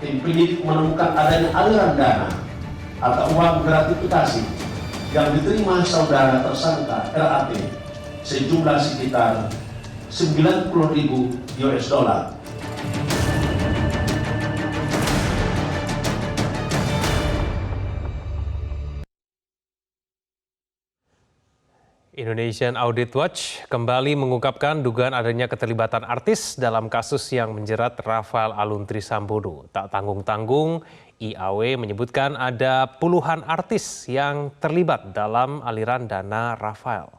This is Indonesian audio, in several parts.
tim penyidik menemukan adanya aliran dana atau uang gratifikasi yang diterima saudara tersangka RAT sejumlah sekitar 90.000 US dollar. Indonesian Audit Watch kembali mengungkapkan dugaan adanya keterlibatan artis dalam kasus yang menjerat Rafael Aluntri Sambodo. Tak tanggung-tanggung, IAW menyebutkan ada puluhan artis yang terlibat dalam aliran dana Rafael.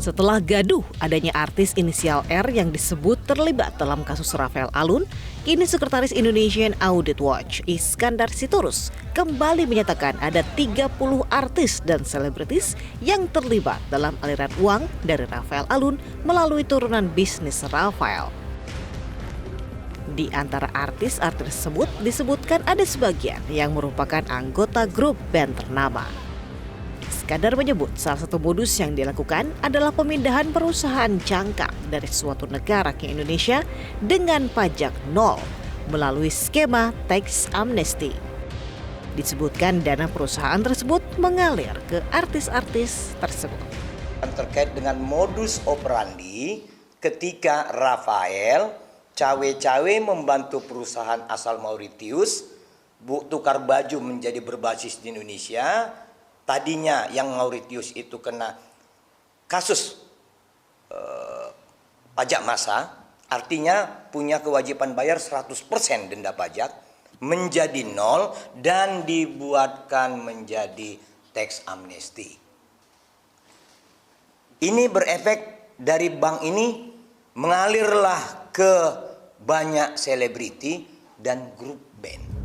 Setelah gaduh adanya artis inisial R yang disebut terlibat dalam kasus Rafael Alun, kini Sekretaris Indonesian Audit Watch Iskandar Sitorus kembali menyatakan ada 30 artis dan selebritis yang terlibat dalam aliran uang dari Rafael Alun melalui turunan bisnis Rafael. Di antara artis-artis tersebut disebutkan ada sebagian yang merupakan anggota grup band ternama. Iskandar menyebut salah satu modus yang dilakukan adalah pemindahan perusahaan jangkar dari suatu negara ke Indonesia dengan pajak nol melalui skema tax amnesty. Disebutkan dana perusahaan tersebut mengalir ke artis-artis tersebut. Terkait dengan modus operandi ketika Rafael cawe-cawe membantu perusahaan asal Mauritius tukar baju menjadi berbasis di Indonesia. Tadinya yang Mauritius itu kena kasus pajak massa, artinya punya kewajiban bayar 100% denda pajak, menjadi nol dan dibuatkan menjadi tax amnesty. Ini berefek dari bank ini mengalirlah ke banyak selebriti dan grup band.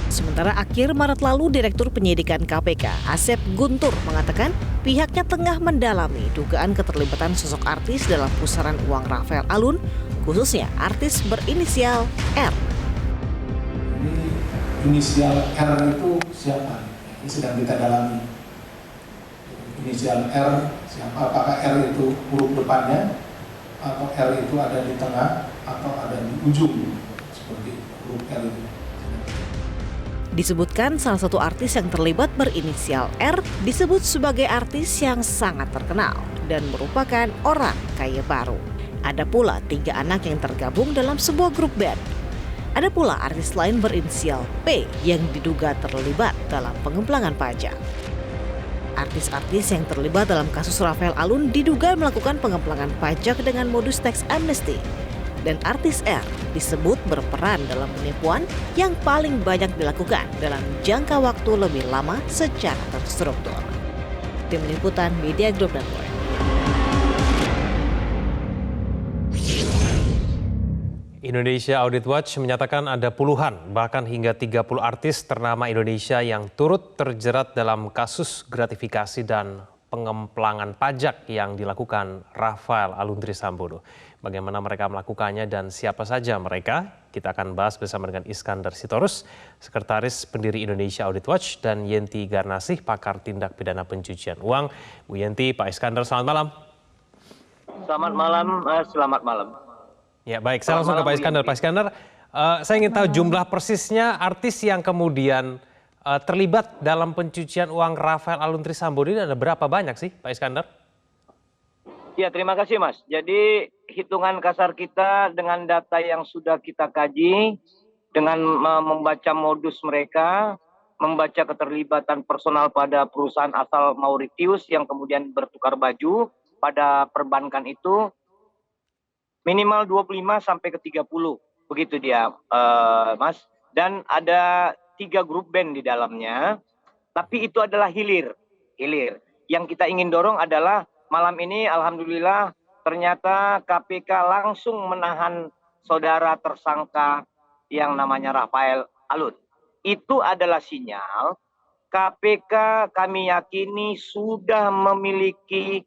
Sementara akhir Maret lalu, Direktur Penyidikan KPK, Asep Guntur, mengatakan pihaknya tengah mendalami dugaan keterlibatan sosok artis dalam pusaran uang Rafael Alun, khususnya artis berinisial R. Ini inisial R itu siapa? Ini sedang kita dalami. Inisial R siapa? Apakah R itu huruf depannya, atau R itu ada di tengah, atau ada di ujung, seperti huruf R itu. Disebutkan salah satu artis yang terlibat berinisial R disebut sebagai artis yang sangat terkenal dan merupakan orang kaya baru. Ada pula 3 anak yang tergabung dalam sebuah grup band. Ada pula artis lain berinisial P yang diduga terlibat dalam pengemplangan pajak. Artis-artis yang terlibat dalam kasus Rafael Alun diduga melakukan pengemplangan pajak dengan modus tax amnesty. Dan artis R disebut berperan dalam penipuan yang paling banyak dilakukan dalam jangka waktu lebih lama secara terstruktur. Tim Liputan Media Group Network. Indonesia Audit Watch menyatakan ada puluhan, bahkan hingga 30 artis ternama Indonesia yang turut terjerat dalam kasus gratifikasi dan pengemplangan pajak yang dilakukan Rafael Aluntri Sambodo. Bagaimana mereka melakukannya dan siapa saja mereka? Kita akan bahas bersama dengan Iskandar Sitorus, Sekretaris Pendiri Indonesia Audit Watch, dan Yenti Garnasih, pakar tindak pidana pencucian uang. Bu Yenti, Pak Iskandar, selamat malam. Selamat malam, selamat malam. Ya baik, saya langsung ke Pak Iskandar. Pak Iskandar, saya ingin tahu jumlah persisnya artis yang kemudian terlibat dalam pencucian uang Rafael Aluntri Sambodo ini ada berapa banyak sih, Pak Iskandar? Ya, terima kasih Mas. Jadi hitungan kasar kita dengan data yang sudah kita kaji, dengan membaca modus mereka, membaca keterlibatan personal pada perusahaan asal Mauritius yang kemudian bertukar baju pada perbankan itu, minimal 25 sampai ke 30, begitu dia Mas. Dan ada 3 grup band di dalamnya, tapi itu adalah hilir. Yang kita ingin dorong adalah malam ini alhamdulillah ternyata KPK langsung menahan saudara tersangka yang namanya Rafael Alun. Itu adalah sinyal KPK kami yakini sudah memiliki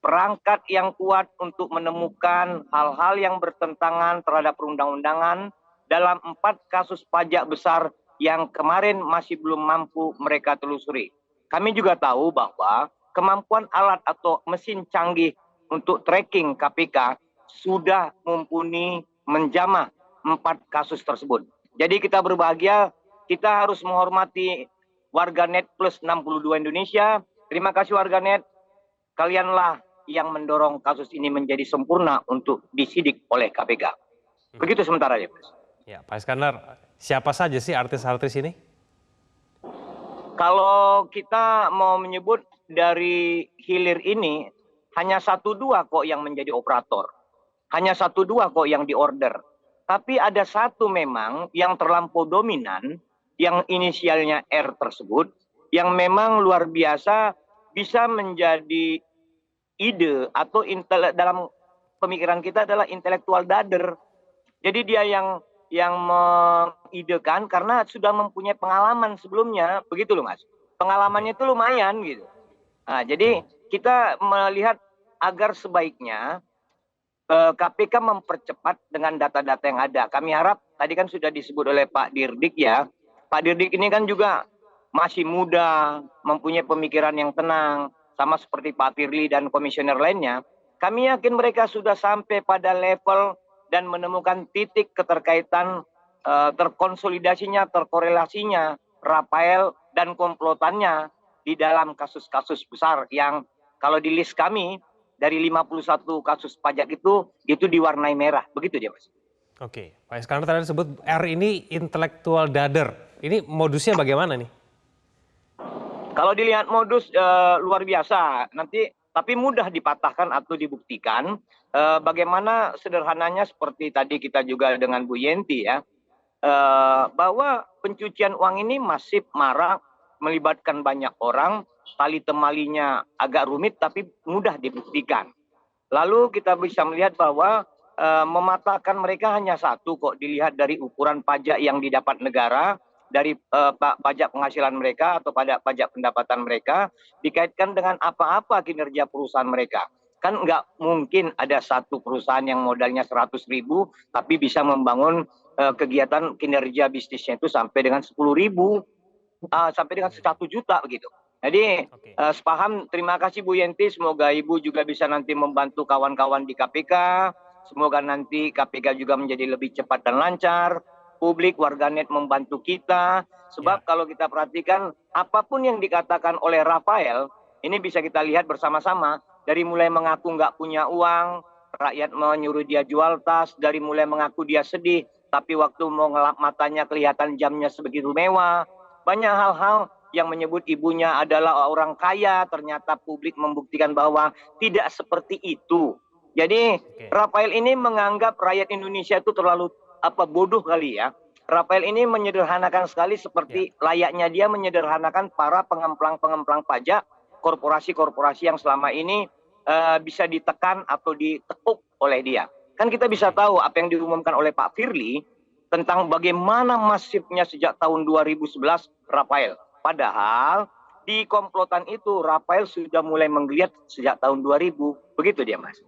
perangkat yang kuat untuk menemukan hal-hal yang bertentangan terhadap perundang-undangan dalam 4 kasus pajak besar yang kemarin masih belum mampu mereka telusuri. Kami juga tahu bahwa kemampuan alat atau mesin canggih untuk tracking KPK sudah mumpuni menjamah 4 kasus tersebut. Jadi kita berbahagia, kita harus menghormati warganet plus 62 Indonesia. Terima kasih warganet, kalianlah yang mendorong kasus ini menjadi sempurna untuk disidik oleh KPK. Begitu sementara ya, Mas. Ya, Pak Iskandar, siapa saja sih artis-artis ini? Kalau kita mau menyebut dari hilir ini, hanya 1-2 kok yang menjadi operator. Hanya 1-2 kok yang diorder. Tapi ada satu memang yang terlampau dominan, yang inisialnya R tersebut, yang memang luar biasa bisa menjadi ide atau dalam pemikiran kita adalah intelektual dader. Jadi dia yang mengidekan karena sudah mempunyai pengalaman sebelumnya, begitu loh Mas. Pengalamannya itu lumayan gitu. Nah, jadi kita melihat agar sebaiknya KPK mempercepat dengan data-data yang ada. Kami harap, tadi kan sudah disebut oleh Pak Dirdik ya, Pak Dirdik ini kan juga masih muda, mempunyai pemikiran yang tenang, sama seperti Pak Firly dan komisioner lainnya. Kami yakin mereka sudah sampai pada level dan menemukan titik keterkaitan, terkonsolidasinya, terkorelasinya Rafael dan komplotannya di dalam kasus-kasus besar yang kalau di list kami dari 51 kasus pajak itu diwarnai merah. Begitu dia, Mas. Oke, Pak Iskandar tadi sebut R ini intelektual dader. Ini modusnya bagaimana nih? Kalau dilihat modus luar biasa, nanti tapi mudah dipatahkan atau dibuktikan. Bagaimana sederhananya seperti tadi kita juga dengan Bu Yenti ya, bahwa pencucian uang ini masif, marak, melibatkan banyak orang, tali temalinya agak rumit tapi mudah dibuktikan. Lalu kita bisa melihat bahwa mematahkan mereka hanya satu kok, dilihat dari ukuran pajak yang didapat negara, dari pajak penghasilan mereka atau pajak pendapatan mereka, dikaitkan dengan apa-apa kinerja perusahaan mereka. Kan nggak mungkin ada satu perusahaan yang modalnya 100.000 tapi bisa membangun kegiatan kinerja bisnisnya itu sampai dengan 10.000, sampai dengan 1 juta begitu. Jadi sepaham, terima kasih Bu Yenti, semoga Ibu juga bisa nanti membantu kawan-kawan di KPK, semoga nanti KPK juga menjadi lebih cepat dan lancar, publik, warganet membantu kita, sebab kalau kita perhatikan apapun yang dikatakan oleh Rafael, ini bisa kita lihat bersama-sama, dari mulai mengaku nggak punya uang, rakyat menyuruh dia jual tas, dari mulai mengaku dia sedih, tapi waktu mau ngelap matanya kelihatan jamnya sebegitu mewah, banyak hal-hal yang menyebut ibunya adalah orang kaya, ternyata publik membuktikan bahwa tidak seperti itu. Jadi Rafael ini menganggap rakyat Indonesia itu terlalu bodoh kali ya. Rafael ini menyederhanakan sekali seperti layaknya dia menyederhanakan para pengemplang-pengemplang pajak, korporasi-korporasi yang selama ini bisa ditekan atau ditekuk oleh dia. Kan kita bisa tahu apa yang diumumkan oleh Pak Firly tentang bagaimana masifnya sejak tahun 2011 Rafael. Padahal di komplotan itu Rafael sudah mulai menggeliat sejak tahun 2000. Begitu dia, Mas.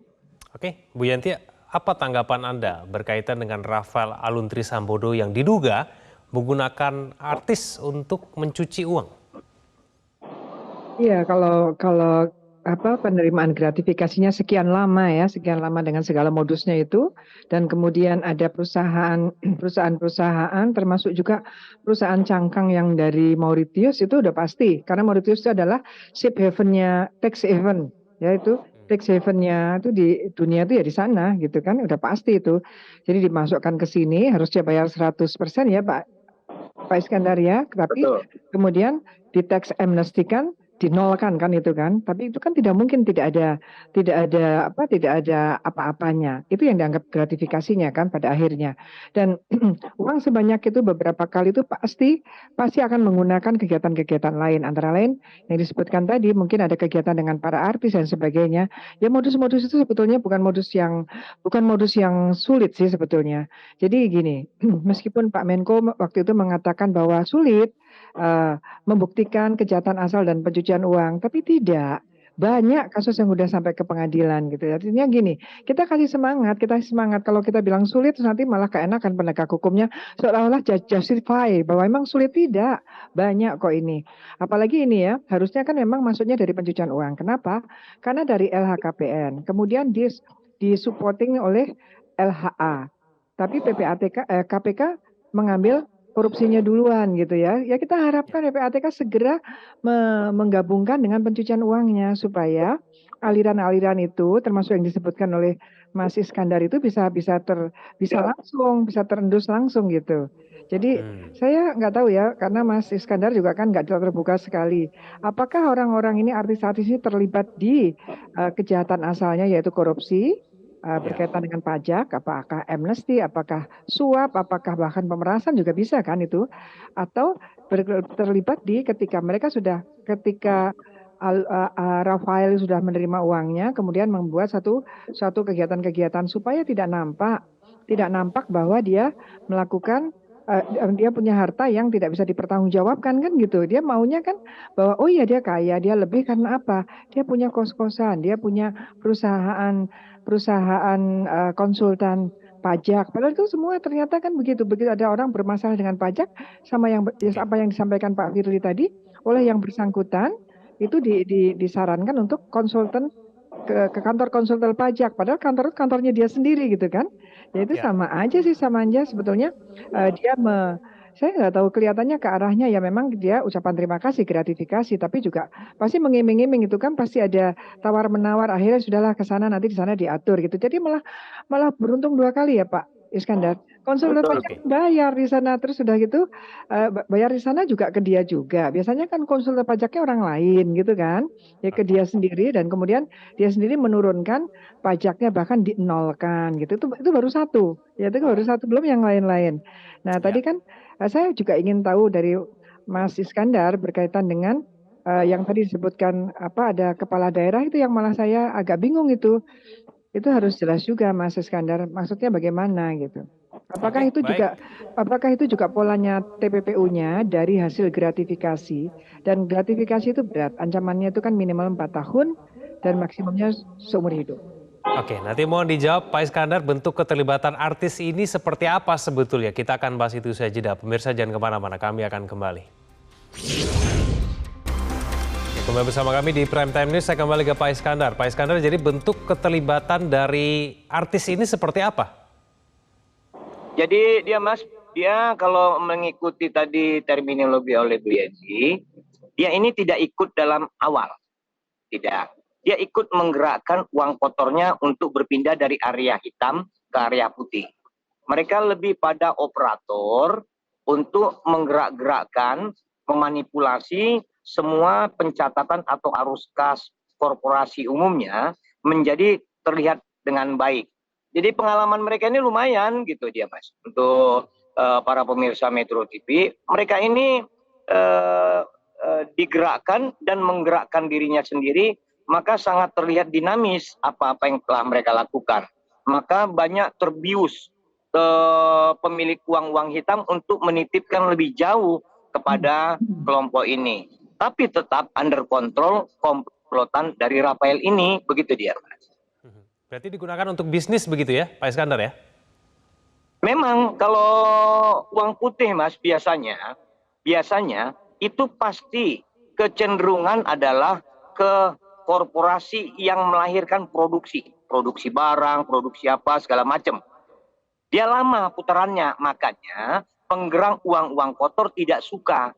Oke, Bu Yanti, apa tanggapan Anda berkaitan dengan Rafael Aluntri Sambodo yang diduga menggunakan artis untuk mencuci uang? Iya, kalau penerimaan gratifikasinya sekian lama dengan segala modusnya itu, dan kemudian ada perusahaan-perusahaan termasuk juga perusahaan cangkang yang dari Mauritius itu udah pasti, karena Mauritius itu adalah safe haven-nya, tax haven, ya itu tax haven-nya itu di dunia itu ya di sana gitu kan, udah pasti itu. Jadi dimasukkan ke sini harusnya bayar 100% ya Pak Iskandar ya, tapi kemudian di tax amnesty-kan, dinolkan kan itu kan, tapi itu kan tidak mungkin tidak ada apa-apanya. Itu yang dianggap gratifikasinya kan pada akhirnya. Dan uang sebanyak itu beberapa kali itu pasti akan menggunakan kegiatan-kegiatan lain, antara lain yang disebutkan tadi, mungkin ada kegiatan dengan para artis dan sebagainya. Ya modus-modus itu sebetulnya bukan modus yang sulit sih sebetulnya. Jadi gini, meskipun Pak Menko waktu itu mengatakan bahwa sulit membuktikan kejahatan asal dan pencucian uang, tapi tidak. Banyak kasus yang udah sampai ke pengadilan gitu ya. Artinya gini, kita kasih semangat. Kalau kita bilang sulit terus nanti malah keenakan penegak hukumnya seolah-olah justify bahwa memang sulit, tidak. Banyak kok ini. Apalagi ini ya, harusnya kan memang masuknya dari pencucian uang. Kenapa? Karena dari LHKPN, kemudian disupporting oleh LHA. Tapi KPK mengambil korupsinya duluan gitu ya. Ya kita harapkan PPATK segera menggabungkan dengan pencucian uangnya supaya aliran-aliran itu termasuk yang disebutkan oleh Mas Iskandar itu bisa terendus langsung gitu. Jadi saya nggak tahu ya, karena Mas Iskandar juga kan nggak terbuka sekali. Apakah orang-orang ini, artis-artis ini terlibat di kejahatan asalnya yaitu korupsi, berkaitan dengan pajak, apakah amnesty, apakah suap, apakah bahkan pemerasan juga bisa kan itu, atau terlibat di ketika Rafael sudah menerima uangnya, kemudian membuat satu kegiatan-kegiatan supaya tidak nampak bahwa dia melakukan dia punya harta yang tidak bisa dipertanggungjawabkan kan gitu. Dia maunya kan bahwa oh iya dia kaya, dia lebih karena apa? Dia punya kos-kosan, dia punya perusahaan konsultan pajak. Padahal itu semua ternyata kan begitu. Begitu ada orang bermasalah dengan pajak sama apa yang disampaikan Pak Firly tadi oleh yang bersangkutan itu disarankan untuk konsultan ke kantor konsultan pajak. Padahal kantornya dia sendiri gitu kan. Ya itu sama aja sebetulnya saya nggak tahu, kelihatannya ke arahnya ya memang dia ucapan terima kasih, gratifikasi, tapi juga pasti mengiming-iming itu kan, pasti ada tawar-menawar, akhirnya sudahlah ke sana, nanti di sana diatur gitu. Jadi malah beruntung dua kali ya Pak Iskandar. Konsultan pajak bayar di sana, terus sudah gitu bayar di sana juga ke dia juga. Biasanya kan konsultan pajaknya orang lain gitu kan, ya ke dia sendiri, dan kemudian dia sendiri menurunkan pajaknya bahkan dinolkan gitu. Itu baru satu, ya itu baru satu, belum yang lain-lain. Nah tadi kan saya juga ingin tahu dari Mas Iskandar berkaitan dengan yang tadi disebutkan ada kepala daerah itu yang malah saya agak bingung itu. Itu harus jelas juga Mas Iskandar, maksudnya bagaimana gitu. Apakah itu juga polanya TPPU-nya dari hasil gratifikasi, dan gratifikasi itu berat, ancamannya itu kan minimal 4 tahun dan maksimumnya seumur hidup. Oke, nanti mohon dijawab Pak Iskandar, bentuk keterlibatan artis ini seperti apa sebetulnya? Kita akan bahas itu usai jeda. Pemirsa jangan kemana-mana, kami akan kembali. Kembali bersama kami di Prime Time News, saya kembali ke Pak Iskandar. Pak Iskandar, jadi bentuk keterlibatan dari artis ini seperti apa? Jadi dia kalau mengikuti tadi terminologi oleh Bu Yenti, dia ini tidak ikut dalam awal. Tidak. Dia ikut menggerakkan uang kotornya untuk berpindah dari area hitam ke area putih. Mereka lebih pada operator untuk menggerak-gerakkan, memanipulasi semua pencatatan atau arus kas korporasi umumnya menjadi terlihat dengan baik. Jadi pengalaman mereka ini lumayan gitu dia Mas. Untuk para pemirsa Metro TV, mereka ini digerakkan dan menggerakkan dirinya sendiri, maka sangat terlihat dinamis apa-apa yang telah mereka lakukan. Maka banyak terbius pemilik uang-uang hitam untuk menitipkan lebih jauh kepada kelompok ini. Tapi tetap under control komplotan dari Rafael ini, begitu dia. Berarti digunakan untuk bisnis begitu ya Pak Iskandar ya? Memang kalau uang putih Mas biasanya itu pasti kecenderungan adalah ke korporasi yang melahirkan produksi barang, produksi apa segala macam. Dia lama putarannya, makanya penggerak uang-uang kotor tidak suka.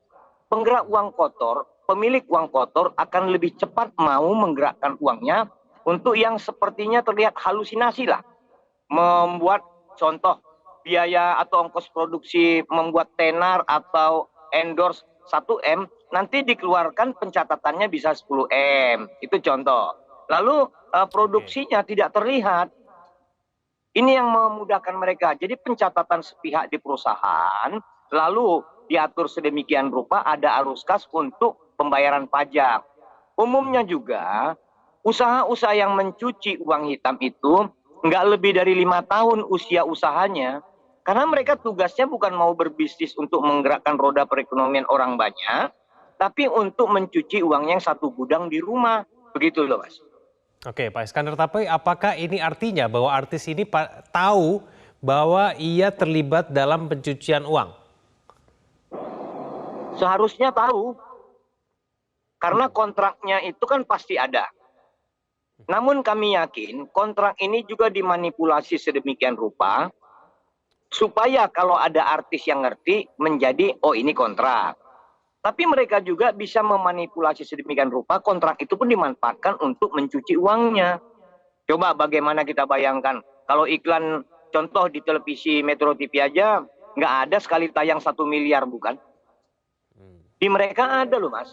Penggerak uang kotor, pemilik uang kotor akan lebih cepat mau menggerakkan uangnya untuk yang sepertinya terlihat halusinasi lah. Membuat contoh biaya atau ongkos produksi membuat tenar atau endorse 1M, nanti dikeluarkan pencatatannya bisa 10M. Itu contoh. Lalu produksinya tidak terlihat. Ini yang memudahkan mereka. Jadi pencatatan sepihak di perusahaan, lalu diatur sedemikian rupa ada arus kas untuk pembayaran pajak. Umumnya juga usaha-usaha yang mencuci uang hitam itu nggak lebih dari 5 tahun usia usahanya. Karena mereka tugasnya bukan mau berbisnis untuk menggerakkan roda perekonomian orang banyak, tapi untuk mencuci uang yang satu gudang di rumah. Begitu loh Mas. Oke, Pak Iskandar, tapi apakah ini artinya bahwa artis ini tahu bahwa ia terlibat dalam pencucian uang? Seharusnya tahu. Karena kontraknya itu kan pasti ada. Namun kami yakin kontrak ini juga dimanipulasi sedemikian rupa supaya kalau ada artis yang ngerti menjadi oh ini kontrak. Tapi mereka juga bisa memanipulasi sedemikian rupa kontrak itu pun dimanfaatkan untuk mencuci uangnya. Coba bagaimana kita bayangkan kalau iklan contoh di televisi Metro TV aja nggak ada sekali tayang 1 miliar bukan? Di mereka ada loh Mas.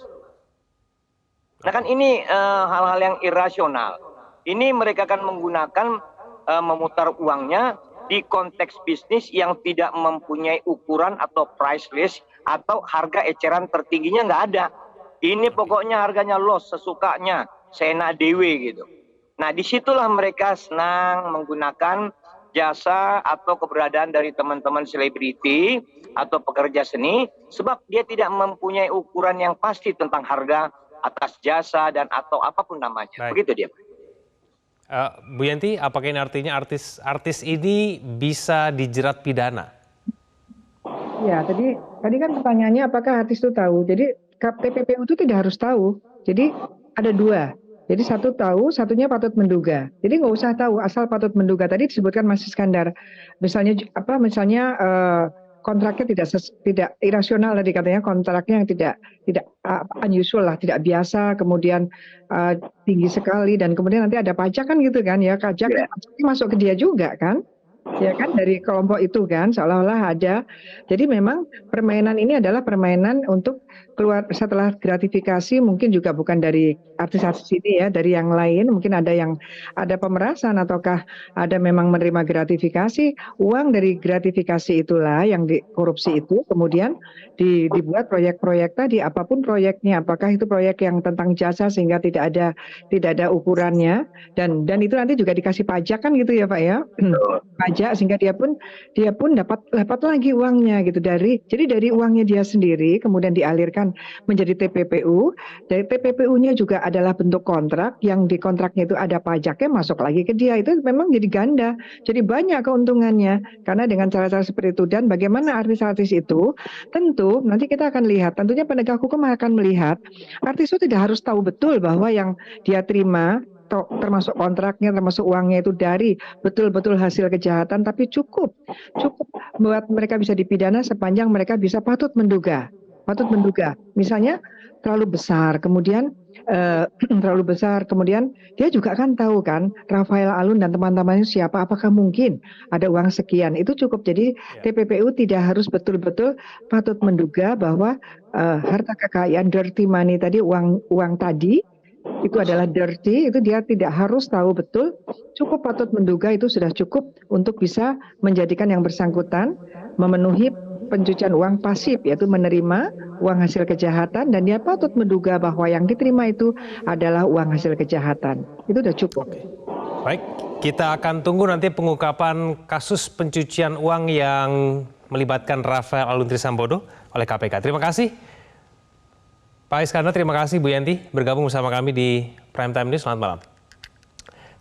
Nah kan ini hal-hal yang irasional. Ini mereka akan menggunakan memutar uangnya di konteks bisnis yang tidak mempunyai ukuran atau price list atau harga eceran tertingginya nggak ada. Ini pokoknya harganya los sesukanya, seenak dewe gitu. Nah disitulah mereka senang menggunakan jasa atau keberadaan dari teman-teman selebriti atau pekerja seni sebab dia tidak mempunyai ukuran yang pasti tentang harga atas jasa dan atau apapun namanya. Baik. Begitu dia. Bu Yanti, apakah ini artinya artis ini bisa dijerat pidana? Ya, tadi kan pertanyaannya apakah artis itu tahu. Jadi TPPU itu tidak harus tahu. Jadi ada dua. Jadi satu tahu, satunya patut menduga. Jadi nggak usah tahu, asal patut menduga. Tadi disebutkan Mas Iskandar, misalnya kontraknya tidak irasional tadi katanya, kontraknya yang tidak unusual lah, tidak biasa, kemudian tinggi sekali, dan kemudian nanti ada pajak kan gitu kan ya, pajaknya masuk ke dia juga kan. Ya kan dari kelompok itu kan seolah-olah ada. Jadi memang permainan ini adalah permainan untuk keluar setelah gratifikasi, mungkin juga bukan dari artis-artis ini ya, dari yang lain mungkin ada pemerasan ataukah ada memang menerima gratifikasi, uang dari gratifikasi itulah yang dikorupsi itu kemudian dibuat proyek-proyek tadi, apapun proyeknya, apakah itu proyek yang tentang jasa sehingga tidak ada ukurannya dan itu nanti juga dikasih pajak kan gitu ya Pak ya. Pajak sehingga dia pun dapat lagi uangnya gitu jadi dari uangnya dia sendiri kemudian dialirkan menjadi TPPU. Dari TPPU-nya juga adalah bentuk kontrak yang di kontraknya itu ada pajaknya masuk lagi ke dia, itu memang jadi ganda. Jadi banyak keuntungannya karena dengan cara-cara seperti itu. Dan bagaimana artis-artis itu tentu nanti kita akan lihat, tentunya penegak hukum akan melihat artis itu tidak harus tahu betul bahwa yang dia terima termasuk kontraknya, termasuk uangnya itu dari betul-betul hasil kejahatan, tapi cukup buat mereka bisa dipidana sepanjang mereka bisa patut menduga. Misalnya terlalu besar, kemudian dia juga kan tahu kan Rafael Alun dan teman-temannya siapa, apakah mungkin ada uang sekian, itu cukup. Jadi TPPU tidak harus betul-betul patut menduga bahwa harta kekayaan dirty money tadi, uang tadi itu adalah dirty, itu dia tidak harus tahu betul, cukup patut menduga, itu sudah cukup untuk bisa menjadikan yang bersangkutan memenuhi pencucian uang pasif, yaitu menerima uang hasil kejahatan dan dia patut menduga bahwa yang diterima itu adalah uang hasil kejahatan. Itu sudah cukup. Baik, kita akan tunggu nanti pengungkapan kasus pencucian uang yang melibatkan Rafael Alun Trisambodo oleh KPK. Terima kasih Pak Iskandar, terima kasih Bu Yanti bergabung bersama kami di Prime Time News. Selamat malam.